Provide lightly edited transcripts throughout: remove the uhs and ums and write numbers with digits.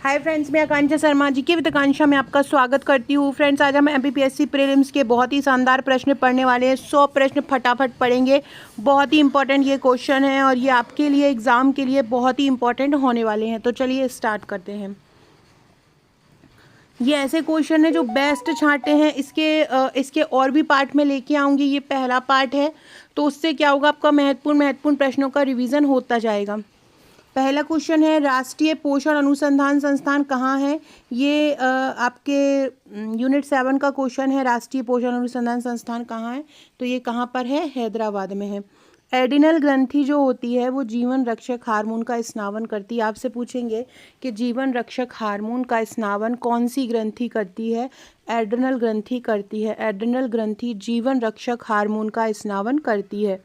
Hi friends, मैं आकांक्षा शर्मा जी की वित्ताकांक्षा में आपका स्वागत करती हूँ। फ्रेंड्स, आज हम एमपीपीएससी प्रीलिम्स के बहुत ही शानदार प्रश्न पढ़ने वाले हैं। 100 प्रश्न फटाफट पढ़ेंगे। बहुत ही इंपॉर्टेंट ये क्वेश्चन है और ये आपके लिए एग्ज़ाम के लिए बहुत ही इंपॉर्टेंट होने वाले हैं। तो चलिए स्टार्ट करते हैं। ये ऐसे क्वेश्चन है जो बेस्ट छांटे हैं। इसके और भी पार्ट में लेके आऊँगी। ये पहला पार्ट है, तो उससे क्या होगा, आपका महत्वपूर्ण प्रश्नों का रिवीजन होता जाएगा। पहला क्वेश्चन है, राष्ट्रीय पोषण अनुसंधान संस्थान कहाँ है। ये आपके यूनिट 7 का क्वेश्चन है। राष्ट्रीय पोषण अनुसंधान संस्थान कहाँ है, तो ये कहाँ पर है, हैदराबाद में है। एडिनल ग्रंथि जो होती है वो जीवन रक्षक हार्मोन का स्नावन करती है। आपसे पूछेंगे कि जीवन रक्षक हार्मोन का स्नावन कौन सी ग्रंथि करती है, एड्रिनल ग्रंथि करती है। एड्रिनल ग्रंथि जीवन रक्षक हार्मोन का स्नावन करती है।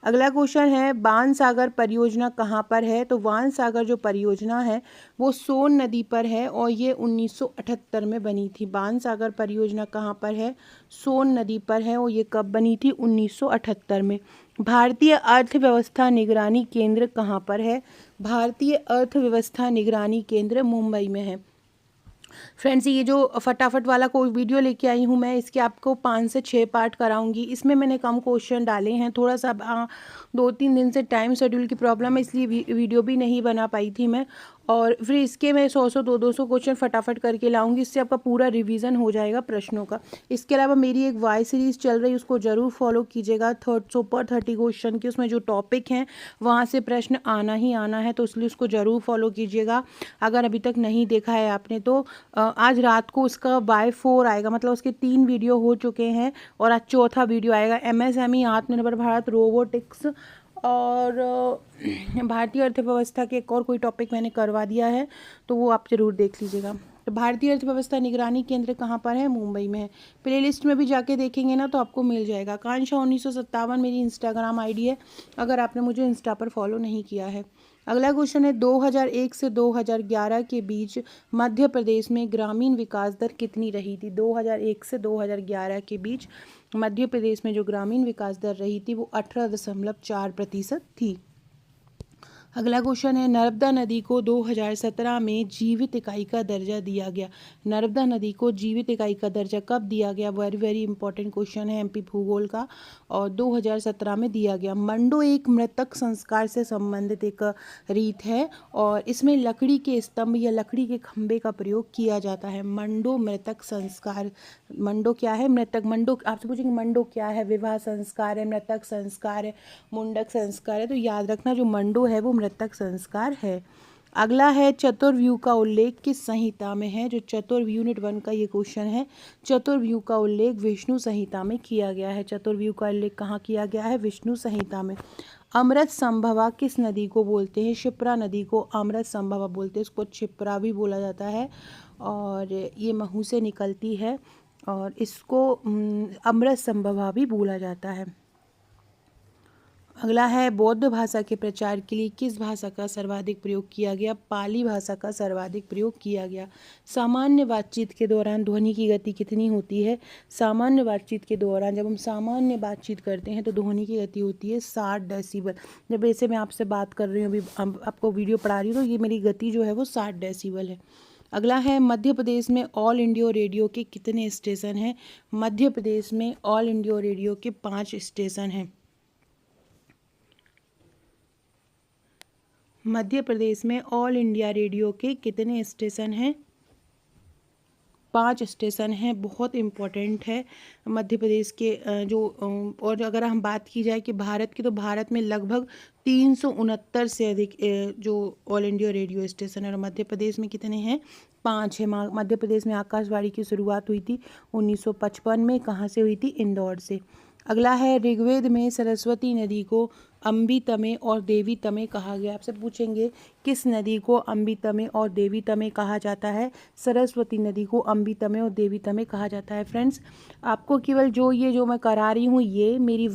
अगला क्वेश्चन है, बाण सागर परियोजना कहाँ पर है, तो बाण सागर जो परियोजना है वो सोन नदी पर है और ये 1978 में बनी थी। बाण सागर परियोजना कहाँ पर है, सोन नदी पर है और ये कब बनी थी, 1978 में। भारतीय अर्थव्यवस्था निगरानी केंद्र कहाँ पर है, भारतीय अर्थव्यवस्था निगरानी केंद्र मुंबई में है। फ्रेंड्स, ये जो फटाफट वाला कोई वीडियो लेके आई हूँ मैं, इसके आपको 5 से 6 पार्ट कराऊंगी। इसमें मैंने कम क्वेश्चन डाले हैं। थोड़ा सा 2-3 दिन से टाइम शेड्यूल की प्रॉब्लम है, इसलिए वीडियो भी नहीं बना पाई थी मैं। और फिर इसके मैं 100-100 200-200 क्वेश्चन फटाफट करके लाऊंगी। इससे आपका पूरा रिवीजन हो जाएगा प्रश्नों का। इसके अलावा मेरी एक वाई सीरीज़ चल रही है, उसको ज़रूर फॉलो कीजिएगा। सुपर 30 क्वेश्चन की उसमें जो टॉपिक हैं वहाँ से प्रश्न आना ही आना है, तो इसलिए उसको ज़रूर फॉलो कीजिएगा। अगर अभी तक नहीं देखा है आपने तो आज रात को उसका बाय 4 आएगा, मतलब उसके 3 वीडियो हो चुके हैं और आज चौथा वीडियो आएगा। एमएसएमई, आत्मनिर्भर भारत, रोबोटिक्स और भारतीय अर्थव्यवस्था के एक और कोई टॉपिक मैंने करवा दिया है, तो वो आप ज़रूर देख लीजिएगा। तो भारतीय अर्थव्यवस्था निगरानी केंद्र कहाँ पर है, मुंबई में है। प्लेलिस्ट में भी जाके देखेंगे ना तो आपको मिल जाएगा। आकांक्षा 1957 मेरी इंस्टाग्राम आईडी है, अगर आपने मुझे इंस्टा पर फॉलो नहीं किया है। अगला क्वेश्चन है, 2001 से 2011 के बीच मध्य प्रदेश में ग्रामीण विकास दर कितनी रही थी। 2001 से 2011 के बीच मध्य प्रदेश में जो ग्रामीण विकास दर रही थी वो 18.4% थी। अगला क्वेश्चन है, नर्मदा नदी को 2017 में जीवित इकाई का दर्जा दिया गया। नर्मदा नदी को जीवित इकाई का दर्जा कब दिया गया, वेरी वेरी इंपॉर्टेंट क्वेश्चन है एमपी भूगोल का, और 2017 में दिया गया। मंडो एक मृतक संस्कार से संबंधित एक रीत है और इसमें लकड़ी के स्तंभ या लकड़ी के खंभे का प्रयोग किया जाता है। मंडो मृतक संस्कार। मंडो क्या है, मृतक। मंडो, आपसे पूछेंगे मंडो क्या है, विवाह संस्कार है, मृतक संस्कार है, मुंडक संस्कार है, तो याद रखना जो मंडो है वो मृतक संस्कार है। अगला है, चतुर्व्यूह का उल्लेख किस संहिता में है। जो चतुर्व्यूह यूनिट 1 का ये क्वेश्चन है। चतुर्व्यूह का उल्लेख विष्णु संहिता में किया गया है। चतुर्व्यूह का उल्लेख कहाँ किया गया है, विष्णु संहिता में। अमृत संभवा किस नदी को बोलते हैं, क्षिप्रा नदी को अमृत संभवा बोलते हैं। इसको क्षिप्रा भी बोला जाता है और ये महू से निकलती है और इसको अमृत संभवा भी बोला जाता है। अगला है, बौद्ध भाषा के प्रचार के लिए किस भाषा का सर्वाधिक प्रयोग किया गया, पाली भाषा का सर्वाधिक प्रयोग किया गया। सामान्य बातचीत के दौरान ध्वनि की गति कितनी होती है। सामान्य बातचीत के दौरान जब हम सामान्य बातचीत करते हैं तो ध्वनि की गति होती है 60 डेसीबल। जब ऐसे मैं आपसे बात कर रही हूँ, अभी आपको वीडियो पढ़ा रही हूँ, तो ये मेरी गति जो है वो 60 डेसीबल है। अगला है, मध्य प्रदेश में ऑल इंडिया रेडियो के कितने स्टेशन हैं। मध्य प्रदेश में ऑल इंडिया रेडियो के 5 स्टेशन हैं। मध्य प्रदेश में ऑल इंडिया रेडियो के कितने स्टेशन हैं, 5 स्टेशन हैं। बहुत इम्पोर्टेंट है मध्य प्रदेश के और अगर हम बात की जाए कि भारत की, तो भारत में लगभग 369 से अधिक जो ऑल इंडिया रेडियो स्टेशन है, और मध्य प्रदेश में कितने हैं, 5 है। मध्य प्रदेश में आकाशवाणी की शुरुआत हुई थी 1955 में। कहाँ से हुई थी, इंदौर से। अगला है, ऋग्वेद में सरस्वती नदी को अम्बी तमे और देवी तमे कहा गया। आपसे पूछेंगे किस नदी को अम्बी तमे और देवी तमे कहा जाता है। सरस्वती नदी को अम्बी तमे और देवी तमे कहा जाता है। फ्रेंड्स, आपको केवल जो मैं करा रही हूँ, ये मेरी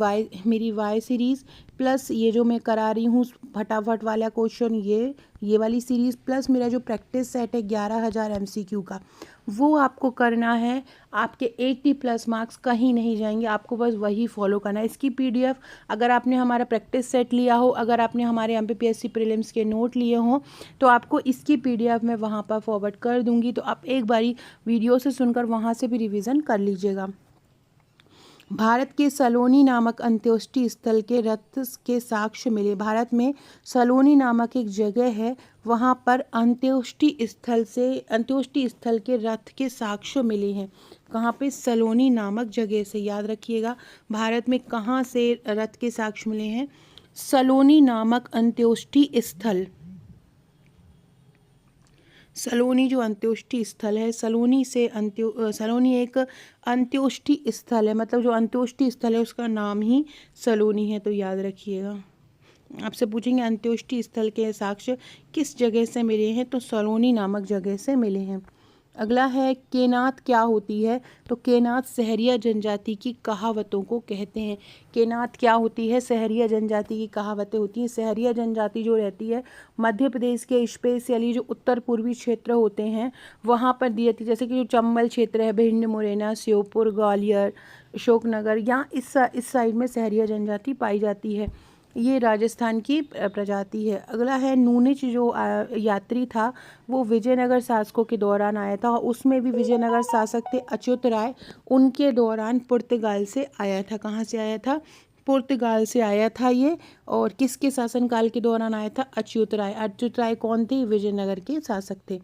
वाई सीरीज़ प्लस ये जो मैं करा रही हूँ फटाफट वाला क्वेश्चन, ये वाली सीरीज़ प्लस मेरा जो प्रैक्टिस सेट है 11,000 MCQ का, वो आपको करना है। आपके 80+ मार्क्स कहीं नहीं जाएंगे, आपको बस वही फॉलो करना है। इसकी PDF अगर आपने हमारा प्रैक्टिस सेट लिया हो, अगर आपने हमारे MPPSC प्रीलिम्स के नोट लिए हों तो आपको इसकी PDF मैं वहाँ पर फॉरवर्ड कर दूँगी, तो आप एक बारी वीडियो से सुनकर वहाँ से भी रिवीजन कर लीजिएगा। भारत के सलोनी नामक अंत्येष्टि स्थल के रथ के साक्ष्य मिले। भारत में सलोनी नामक एक जगह है, वहाँ पर अंत्येष्टि स्थल के रथ के साक्ष्य मिले हैं। कहाँ पे? सलोनी नामक जगह से, याद रखिएगा। भारत में कहाँ से रथ के साक्ष्य मिले हैं? सलोनी नामक अंत्येष्टि स्थल। सलोनी जो अंत्योष्टि स्थल है, सलोनी एक अंत्योष्टि स्थल है, मतलब जो अंत्योष्टि स्थल है उसका नाम ही सलोनी है, तो याद रखिएगा। आपसे पूछेंगे अंत्योष्टि स्थल के साक्ष्य किस जगह से मिले हैं, तो सलोनी नामक जगह से मिले हैं। अगला है केनात क्या होती है, तो केनात सहरिया जनजाति की कहावतों को कहते हैं। केनात क्या होती है? सहरिया जनजाति की कहावतें होती हैं। सहरिया जनजाति जो रहती है मध्य प्रदेश के स्पेशली जो उत्तर पूर्वी क्षेत्र होते हैं वहाँ पर दी जाती है, जैसे कि जो चंबल क्षेत्र है, भिंड, मुरैना, श्योपुर, ग्वालियर, अशोकनगर, यहाँ इस साइड में सहरिया जनजाति पाई जाती है। ये राजस्थान की प्रजाति है। अगला है नूनिच जो यात्री था वो विजयनगर शासकों के दौरान आया था, और उसमें भी विजयनगर शासक थे अच्युत राय, उनके दौरान पुर्तगाल से आया था। कहाँ से आया था? पुर्तगाल से आया था ये। और किसके शासनकाल के दौरान आया था? अच्युत राय। अच्युत राय कौन थे? विजयनगर के शासक थे।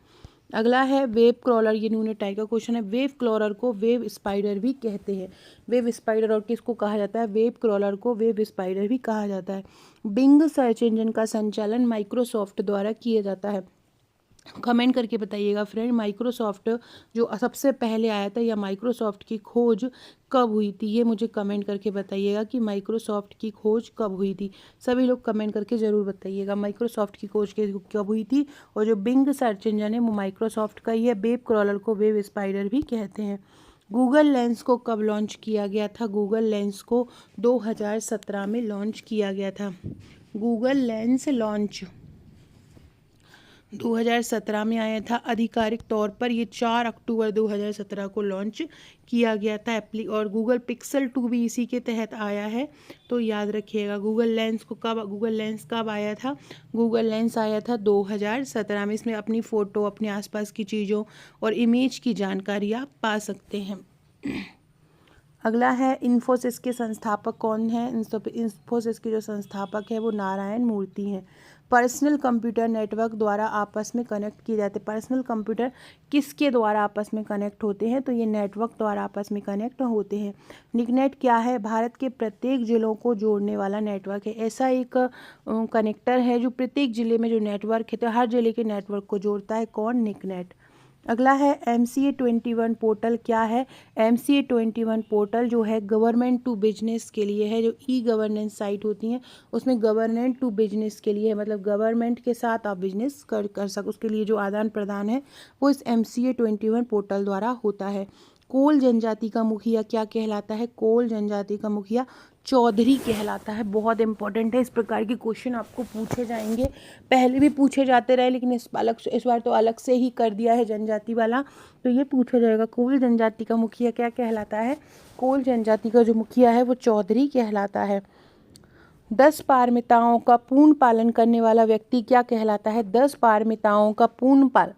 अगला है वेव क्रॉलर, ये न्यूने टाइप का क्वेश्चन है। वेव क्रॉलर को वेव स्पाइडर भी कहते हैं। वेव स्पाइडर और किसको कहा जाता है? वेव क्रॉलर को वेव स्पाइडर भी कहा जाता है। बिंग सर्च इंजन का संचालन माइक्रोसॉफ्ट द्वारा किया जाता है। कमेंट करके बताइएगा फ्रेंड, माइक्रोसॉफ्ट जो सबसे पहले आया था या माइक्रोसॉफ्ट की खोज कब हुई थी, ये मुझे कमेंट करके बताइएगा कि माइक्रोसॉफ्ट की खोज कब हुई थी। सभी लोग कमेंट करके ज़रूर बताइएगा माइक्रोसॉफ्ट की खोज कब हुई थी। और जो बिंग सर्च इंजन है वो माइक्रोसॉफ्ट का ही है। वेब क्रॉलर को वेब स्पाइडर भी कहते हैं। गूगल लेंस को कब लॉन्च किया गया था? गूगल लेंस को 2017 में लॉन्च किया गया था। गूगल लेंस लॉन्च 2017 में आया था। आधिकारिक तौर पर ये 4 अक्टूबर 2017 को लॉन्च किया गया था। और गूगल पिक्सल 2 भी इसी के तहत आया है, तो याद रखिएगा। गूगल लेंस कब आया था? गूगल लेंस आया था 2017 में। इसमें अपनी फ़ोटो, अपने आसपास की चीज़ों और इमेज की जानकारी आप पा सकते हैं। अगला है इन्फोसिस के संस्थापक कौन है? इन्फोसिस के जो संस्थापक है वो नारायण मूर्ति हैं। पर्सनल कंप्यूटर नेटवर्क द्वारा आपस में कनेक्ट किए जाते हैं। पर्सनल कंप्यूटर किसके द्वारा आपस में कनेक्ट होते हैं? तो ये नेटवर्क द्वारा आपस में कनेक्ट होते हैं। निकनेट क्या है? भारत के प्रत्येक जिलों को जोड़ने वाला नेटवर्क है। ऐसा एक कनेक्टर है जो प्रत्येक जिले में जो नेटवर्क है तो हर जिले के नेटवर्क को जोड़ता है। कौन? निकनेट। अगला है MCA 21 पोर्टल क्या है? MCA 21 पोर्टल जो है गवर्नमेंट टू बिजनेस के लिए है। जो E-गवर्नेंस साइट होती हैं उसमें गवर्नमेंट टू बिजनेस के लिए है, मतलब गवर्नमेंट के साथ आप बिजनेस कर सको, उसके लिए जो आदान प्रदान है वो इस MCA 21 पोर्टल द्वारा होता है। कोल जनजाति का मुखिया क्या कहलाता है? कोल जनजाति का मुखिया चौधरी कहलाता है। बहुत इंपॉर्टेंट है, इस प्रकार के क्वेश्चन आपको पूछे जाएंगे। पहले भी पूछे जाते रहे लेकिन इस बार तो अलग से ही कर दिया है जनजाति वाला, तो ये पूछा जाएगा। कोल जनजाति का मुखिया क्या कहलाता है? कोल जनजाति का जो मुखिया है वो चौधरी कहलाता है। 10 पारमिताओं का पूर्ण पालन करने वाला व्यक्ति क्या कहलाता है? 10 पारमिताओं का पूर्ण पालन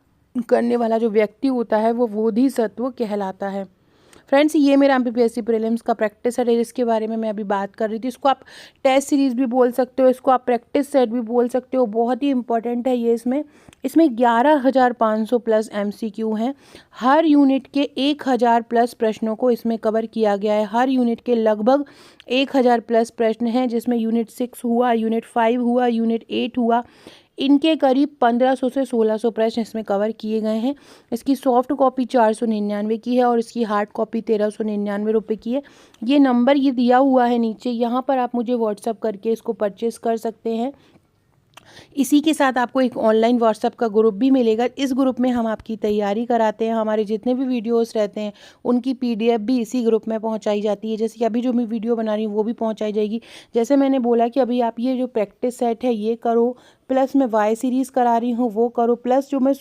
करने वाला जो व्यक्ति होता है वो बोधिसत्व कहलाता है। फ्रेंड्स, ये मेरा MPPSC प्रीलिम्स का प्रैक्टिस सेट है जिसके बारे में मैं अभी बात कर रही थी। इसको आप टेस्ट सीरीज़ भी बोल सकते हो, इसको आप प्रैक्टिस सेट भी बोल सकते हो। बहुत ही इंपॉर्टेंट है ये। इसमें 11,500 प्लस MCQ हैं। हर यूनिट के 1,000 प्लस प्रश्नों को इसमें कवर किया गया है। हर यूनिट के लगभग 1,000 प्लस प्रश्न हैं, जिसमें यूनिट 6 हुआ, यूनिट 5 हुआ, यूनिट 8 हुआ। इनके करीब 1500 से 1600 प्रश्न इसमें कवर किए गए हैं। इसकी सॉफ्ट कॉपी 499 की है और इसकी हार्ड कॉपी 1399 रुपये की है। ये नंबर ये दिया हुआ है नीचे, यहाँ पर आप मुझे व्हाट्सअप करके इसको परचेस कर सकते हैं। इसी के साथ आपको एक ऑनलाइन व्हाट्सएप का ग्रुप भी मिलेगा। इस ग्रुप में हम आपकी तैयारी कराते हैं। हमारे जितने भी वीडियोस रहते हैं उनकी PDF भी इसी ग्रुप में पहुंचाई जाती है। जैसे कि अभी जो मैं वीडियो बना रही हूँ वो भी पहुंचाई जाएगी। जैसे मैंने बोला कि अभी आप ये जो प्रैक्टिस सेट है ये करो, प्लस मैं वाई सीरीज़ करा रही हूँ वो करो, प्लस जो मैं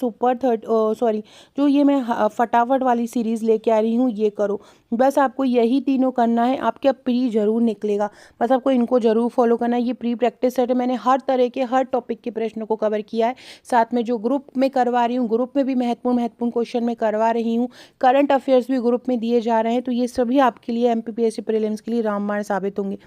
जो ये मैं फटाफट वाली सीरीज़ लेके आ रही हूँ ये करो। बस आपको यही तीनों करना है, आपका प्री जरूर निकलेगा। बस आपको इनको जरूर फॉलो करना है। ये प्री प्रैक्टिस सेट है, मैंने हर तरह के हर टॉपिक के प्रश्नों को कवर किया है। साथ में जो ग्रुप में करवा रही हूँ, ग्रुप में भी महत्वपूर्ण क्वेश्चन में करवा रही हूँ, करंट अफेयर्स भी ग्रुप में दिए जा रहे हैं। तो ये सभी आपके लिए MPPSC प्रीलिम्स के लिए रामबाण साबित होंगे।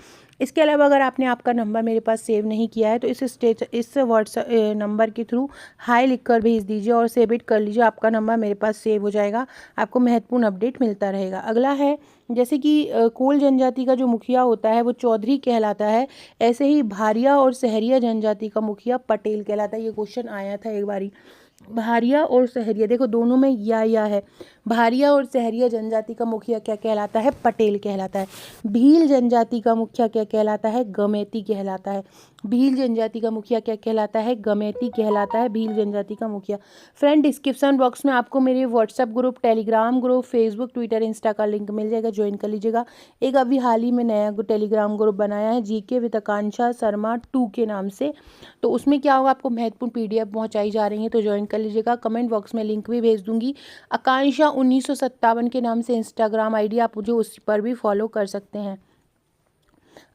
इसके अलावा अगर आपने आपका नंबर मेरे पास सेव नहीं किया है तो इस व्हाट्सएप नंबर के थ्रू हाई लिखकर भेज दीजिए और सेव इट कर लीजिए, आपका नंबर मेरे पास सेव हो जाएगा, आपको महत्वपूर्ण अपडेट मिलता रहेगा। अगला है, जैसे कि कोल जनजाति का जो मुखिया होता है वो चौधरी कहलाता है, ऐसे ही भारिया और सहरिया जनजाति का मुखिया पटेल कहलाता है। ये क्वेश्चन आया था एक बारी। भारिया और सहरिया, देखो दोनों में या है। भारिया और सहरिया जनजाति का मुखिया क्या कहलाता है? पटेल कहलाता है। भील जनजाति का मुखिया क्या कहलाता है? गमेती कहलाता है। भील जनजाति का मुखिया क्या कहलाता है? गमेती कहलाता है भील जनजाति का मुखिया। फ्रेंड, डिस्क्रिप्शन बॉक्स में आपको मेरे WhatsApp group, Telegram group, Facebook, Twitter, Insta का लिंक मिल जाएगा, ज्वाइन कर लीजिएगा। एक अभी हाल ही में नया टेलीग्राम ग्रुप बनाया है, GK विद आकांक्षा शर्मा 2 के नाम से। तो उसमें क्या होगा, आपको महत्वपूर्ण PDF पहुंचाई जा रही है, तो ज्वाइन कर लीजिएगा। कमेंट बॉक्स में लिंक भी भेज दूंगी। आकांक्षा 1957 के नाम से इंस्टाग्राम ID, आप मुझे उस पर भी फॉलो कर सकते हैं।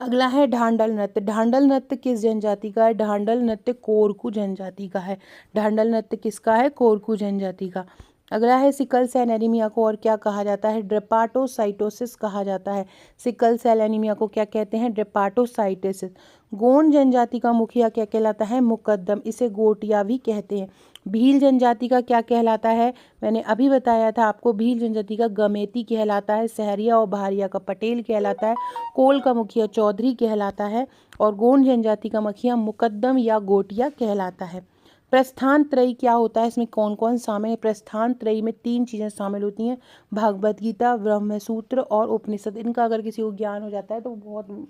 अगला है ढांडल नृत्य। ढांडल नृत्य किस जनजाति का है? ढांडल नृत्य कोरकू जनजाति का है। ढांडल नृत्य किसका है? कोरकू जनजाति का। अगला है, सिकल सेल एनीमिया को और क्या कहा जाता है? ड्रेपाटोसाइटोसिस कहा जाता है। सिकल सेल एनीमिया को क्या कहते हैं? ड्रेपाटोसाइटोसिस। गोंड जनजाति का मुखिया क्या कहलाता है? मुकद्दम, इसे गोटिया भी कहते हैं। भील जनजाति का क्या कहलाता है? मैंने अभी बताया था आपको, भील जनजाति का गमेती कहलाता है। सहरिया और भारिया का पटेल कहलाता है। कोल का मुखिया चौधरी कहलाता है और गोंड जनजाति का मुखिया मुकद्दम या गोटिया कहलाता है। प्रस्थान त्रयी क्या होता है? इसमें कौन कौन शामिल है? प्रस्थान त्रयी में 3 चीज़ें शामिल होती हैं, भगवद गीता, ब्रह्मसूत्र और उपनिषद। इनका अगर किसी को ज्ञान हो जाता है तो बहुत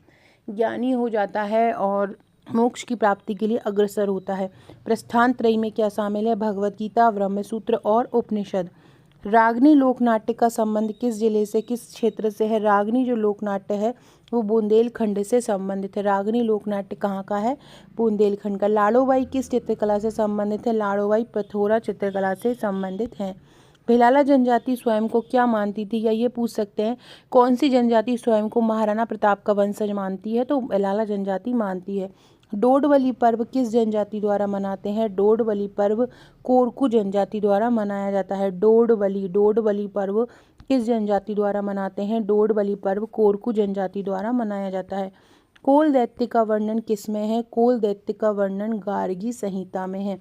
ज्ञानी हो जाता है और मोक्ष की प्राप्ति के लिए अग्रसर होता है। प्रस्थान त्रयी में क्या शामिल है? भगवद गीता, ब्रह्मसूत्र और उपनिषद। रागनी लोकनाट्य का संबंध किस जिले से, किस क्षेत्र से है? रागनी जो लोकनाट्य है वो बुंदेलखंड से संबंधित है। रागनी लोकनाट्य कहाँ का है? बुंदेलखंड का। लाड़ोबाई किस चित्रकला से संबंधित है? लाड़ोबाई पथोरा चित्रकला से संबंधित हैं। भिलाला जनजाति स्वयं को क्या मानती थी, या ये पूछ सकते हैं कौन सी जनजाति स्वयं को महाराणा प्रताप का वंशज मानती है? तो भिलाला जनजाति मानती है। डोडवली पर्व किस जनजाति द्वारा मनाते हैं? डोडवली पर्व कोरकू जनजाति द्वारा मनाया जाता है। डोडवली पर्व किस जनजाति द्वारा मनाते हैं? डोडवली पर्व कोरकू जनजाति द्वारा मनाया जाता है। कोल दैत्य का वर्णन किस में है? कोल दैत्य का वर्णन गार्गी संहिता में है।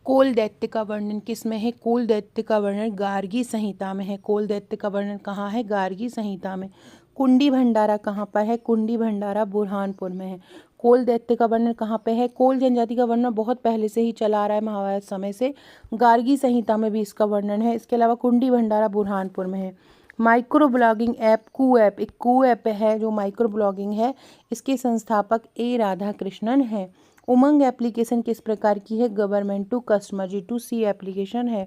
कोल दैत्य का वर्णन किस में है? कोल दैत्य का वर्णन गार्गी संहिता में है। कोल दैत्य का वर्णन कहाँ है? गार्गी संहिता में। कुंडी भंडारा कहाँ पर है? कुंडी भंडारा बुरहानपुर में है। कोल दैत्य का वर्णन कहाँ पे है? कोल जनजाति का वर्णन बहुत पहले से ही चला आ रहा है, महाभारत समय से। गार्गी संहिता में भी इसका वर्णन है। इसके अलावा कुंडी भंडारा बुरहानपुर में है। माइक्रो ब्लॉगिंग ऐप कू ऐप, एक कू ऐप है जो माइक्रो ब्लॉगिंग है, इसके संस्थापक A राधाकृष्णन है। उमंग एप्लीकेशन किस प्रकार की है? Government to customer G2C application है।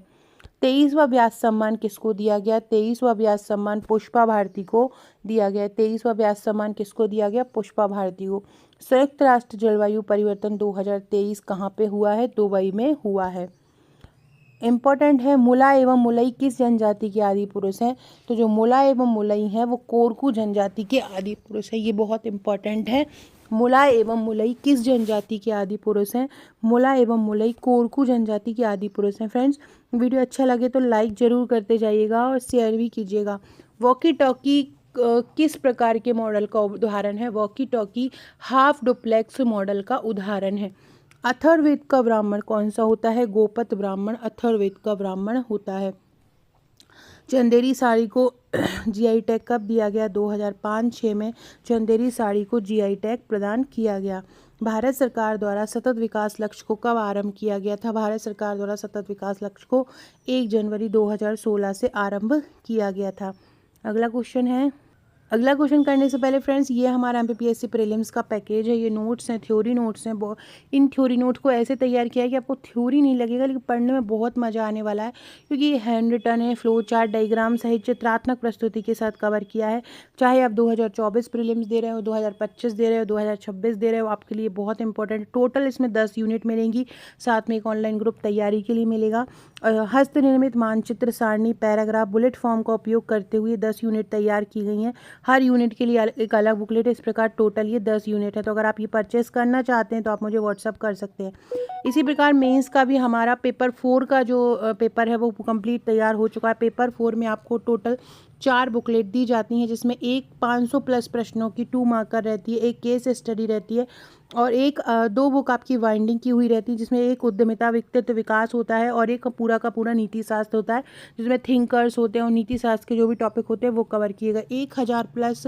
23वां व्यास सम्मान किसको दिया गया? 23वां व्यास सम्मान पुष्पा भारती को दिया गया। 23वां व्यास सम्मान किसको दिया गया? पुष्पा भारती को। संयुक्त राष्ट्र जलवायु परिवर्तन 2023 कहाँ पे हुआ है? दुबई में हुआ है। इम्पोर्टेंट है, मुला एवं मुलई किस जनजाति के आदि पुरुष हैं? तो जो मुला एवं मुलई हैं वो कोरकू जनजाति के आदि पुरुष हैं। ये बहुत इंपॉर्टेंट है। मुला एवं मुलई किस जनजाति के आदि पुरुष हैं? मुला एवं मुलई कोरकू जनजाति के आदि पुरुष हैं। फ्रेंड्स, वीडियो अच्छा लगे तो लाइक जरूर करते जाइएगा और शेयर भी कीजिएगा। वॉकी टॉकी किस प्रकार के मॉडल का उदाहरण है? Walkie talkie half duplex model का उदाहरण है। अथर्ववेद का ब्राह्मण कौन सा होता है? गोपत ब्राह्मण अथर्ववेद का ब्राह्मण होता है। चंदेरी साड़ी को GI टैग कब दिया गया? 2005-06 में चंदेरी साड़ी को GI टैग प्रदान किया गया। भारत सरकार द्वारा सतत विकास लक्ष्य को कब आरंभ किया गया था? भारत सरकार द्वारा सतत विकास लक्ष्य को 1 जनवरी 2016 से आरंभ किया गया था। अगला क्वेश्चन है, अगला क्वेश्चन करने से पहले फ्रेंड्स, ये हमारा एमपीपीएससी प्रीलिम्स का पैकेज है, ये नोट्स हैं, थ्योरी नोट्स हैं। इन थ्योरी नोट्स को ऐसे तैयार किया है कि आपको थ्योरी नहीं लगेगा, लेकिन पढ़ने में बहुत मज़ा आने वाला है, क्योंकि ये हैंड रिटन है, फ्लो चार्ट, डायग्राम सहित चित्रात्मक प्रस्तुति के साथ कवर किया है। चाहे आप 2024 प्रीलिम्स दे रहे हो, 2025 दे रहे हो, 2026 दे रहे हो, आपके लिए बहुत इंपॉर्टेंट। टोटल इसमें 10 यूनिट मिलेंगी, साथ में एक ऑनलाइन ग्रुप तैयारी के लिए मिलेगा। हस्त निर्मित मानचित्र, सारणी, पैराग्राफ, बुलेट फॉर्म का उपयोग करते हुए 10 यूनिट तैयार की गई हैं। हर यूनिट के लिए एक अलग बुकलेट है। इस प्रकार टोटल ये 10 यूनिट है। तो अगर आप ये परचेस करना चाहते हैं तो आप मुझे व्हाट्सअप कर सकते हैं। इसी प्रकार मेंस का भी हमारा पेपर 4 का जो पेपर है वो कंप्लीट तैयार हो चुका है। पेपर 4 में आपको टोटल 4 बुकलेट दी जाती हैं, जिसमें एक 500 प्लस प्रश्नों की 2 मार्कर रहती है, एक केस स्टडी रहती है और एक 2 बुक आपकी वाइंडिंग की हुई रहती है, जिसमें एक उद्यमिता व्यक्तित्व विकास होता है और एक पूरा का पूरा नीति शास्त्र होता है, जिसमें थिंकर्स होते हैं और नीति शास्त्र के जो भी टॉपिक होते हैं वो कवर किए गए। 1000 प्लस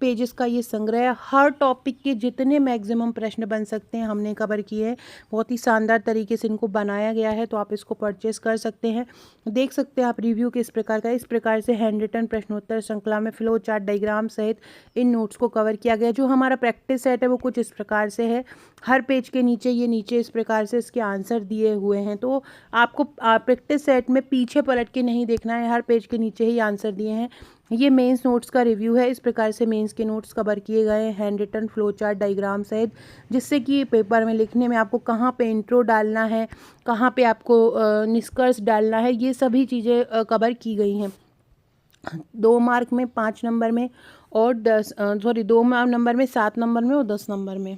पेजेस का ये संग्रह है। हर टॉपिक के जितने मैक्सिमम प्रश्न बन सकते हैं हमने कवर किए हैं। बहुत ही शानदार तरीके से इनको बनाया गया है, तो आप इसको परचेस कर सकते हैं। देख सकते हैं आप रिव्यू किस प्रकार का। इस प्रकार से हैंड रिटन प्रश्नोत्तर श्रृंखला में फ्लो चार्ट, डायग्राम सहित इन नोट्स को कवर किया गया। जो हमारा प्रैक्टिस सेट है वो कुछ इस प्रकार से है। हर पेज के नीचे ये नीचे इस प्रकार से इसके आंसर दिए हुए हैं, तो आपको प्रैक्टिस सेट में पीछे पलट के नहीं देखना है, हर पेज के नीचे ही आंसर दिए हैं। ये मेंस नोट्स का रिव्यू है। इस प्रकार से मेंस के नोट्स कवर किए गए हैं, hand written, flow chart, diagram सहित, जिससे कि पेपर में लिखने में आपको कहाँ पे इंट्रो डालना है, कहाँ पे आपको निष्कर्ष डालना है, ये सभी चीज़ें कवर की गई हैं। 2 मार्क में, 5 नंबर में और 2 नंबर में, 7 नंबर में और 10 नंबर में।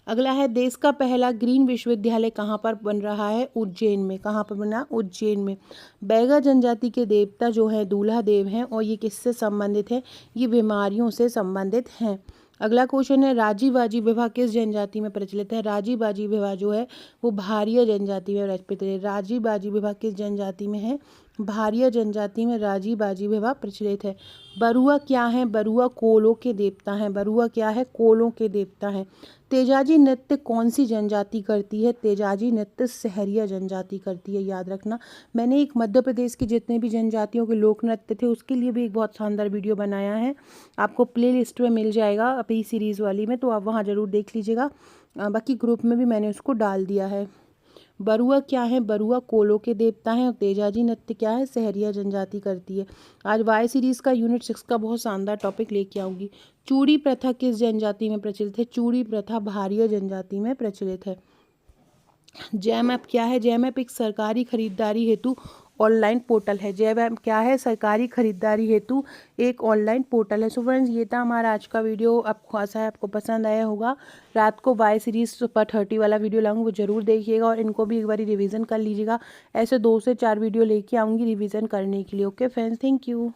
अगला है, देश का पहला ग्रीन विश्वविद्यालय कहाँ पर बन रहा है? उज्जैन में। कहाँ पर बना? उज्जैन में। बैगा जनजाति के देवता जो है दूल्हा देव हैं, और ये किससे संबंधित है? ये बीमारियों से संबंधित हैं। अगला क्वेश्चन है, राजी बाजी विवाह किस जनजाति में प्रचलित है? राजी बाजी विवाह जो है वो भारिया जनजाति में प्रचलित है। राजी बाजी विवाह किस जनजाति में है? भारिया जनजाति में राजी बाजी विवाह प्रचलित है। बरुआ क्या है? बरुआ कोलों के देवता हैं। बरुआ क्या है? कोलों के देवता हैं। तेजाजी नृत्य कौन सी जनजाति करती है? तेजाजी नृत्य सहरिया जनजाति करती है, याद रखना। मैंने एक मध्य प्रदेश के जितने भी जनजातियों के लोक नृत्य थे उसके लिए भी एक बहुत शानदार वीडियो बनाया है, आपको प्ले लिस्ट में मिल जाएगा अपनी सीरीज़ वाली में, तो आप वहाँ ज़रूर देख लीजिएगा। बाकी ग्रुप में भी मैंने उसको डाल दिया है। बरुआ क्या है? बरुआ कोलों के देवता हैं। और तेजाजी नृत्य क्या है? सहरिया जनजाति करती है। आज वाई सीरीज़ का यूनिट 6 का बहुत शानदार टॉपिक लेके आऊँगी। चूड़ी प्रथा किस जनजाति में प्रचलित है? चूड़ी प्रथा भारिया जनजाति में प्रचलित है। जैम ऐप क्या है? जैम ऐप एक सरकारी खरीदारी हेतु ऑनलाइन पोर्टल है। जैम ऐप क्या है? सरकारी खरीदारी हेतु एक ऑनलाइन पोर्टल है। सो फ्रेंड्स, ये था हमारा आज का वीडियो। आपको आशा है आपको पसंद आया होगा। रात को वाई सीरीज पर 30 वाला वीडियो लाऊंगी, वो जरूर देखिएगा और इनको भी एक बार रिवीजन कर लीजिएगा। ऐसे 2 से 4 वीडियो लेके आऊँगी रिवीजन करने के लिए। Okay friends, thank you.